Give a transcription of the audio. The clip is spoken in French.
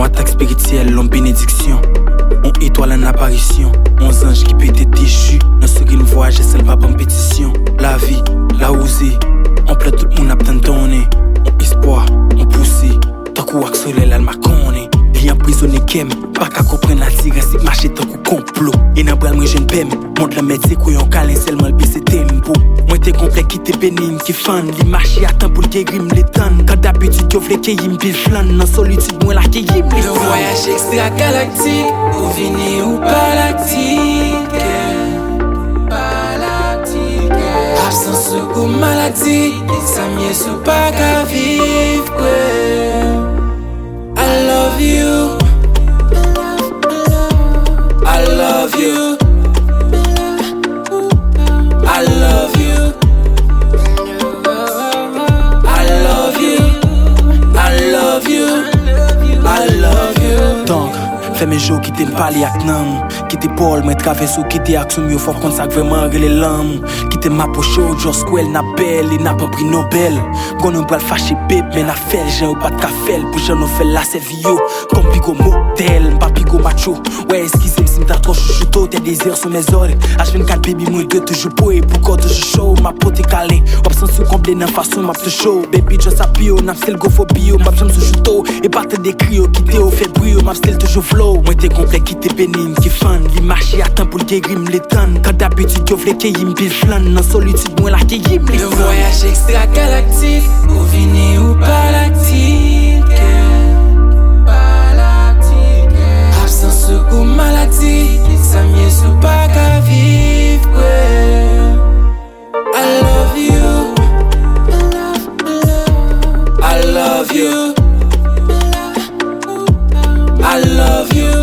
On attaque spirituelle, l'homme bénédiction. On étoile en apparition. 11 anges qui peut être déchus. Dans ce qu'il voyage, c'est pas en pétition. La vie, la osée. On pleure tout le monde à plein de données. On espoir, on poussé. Tant qu'on voit que soleil, elle m'a conné. Bien emprisonné kem, pas qu'à comprendre la tigre, c'est marcher tant qu'on complot. Et n'a pas moi j'aime pem, montre la médecine couillon câlin seulement le baisser tempo. Moi t'es complet qui t'es bénigne, qui fan, li marcher à temps pour le guérir les tonnes. Quand d'habitude yo vle que yim pile flan, dans solitude moi la que yim les flan. Le voyage extra-galactique, ou vini ou galactique. Absence ou maladie, ça m'y est ou pas qu'à vivre. I love you. I love you. I love you. I love you. I love you. I love you. Donc, fais mes jours qui t'aiment parler avec nam. Qui t'es Paul, mais traverse ou qui t'es action mieux fort qu'on sac vraiment les lames. Qui t'es ma poche, Joss Quell, n'a belle et n'a pas pris Nobel. Qu'on ne peut le fâcher bébé, mais n'a fait j'ai ou pas de café. Pour j'en fait la sévio. Comme pigo modèle, pas pigo macho. Ouais, excusez-moi si m't'a trop chouchouto. Tes désirs sur mes oreilles. H24 baby, moi deux toujours beau et pour toujours chaud. Ma pote est calée. Absence ou comblé dans façon, m'a te show. Baby, just a bio, n'a fait le go for bio. M'a j'aime sous chouto. Et pas te décrire, qui t'es au fait brio. M'a still toujours flow. Moi t'es complet, qui t'es bénigne, qui fan. Li marcher à temps pour le guérir les tonnes. Quand d'habitude, yo vle que yim pile flan. Dans solitude, moi la que yim les flan. Le voyage extra-galactique, ou vini ou galactique. Absence ou maladie, ça m'y est ou pas qu'à vivre. I love you. I love you. I love you.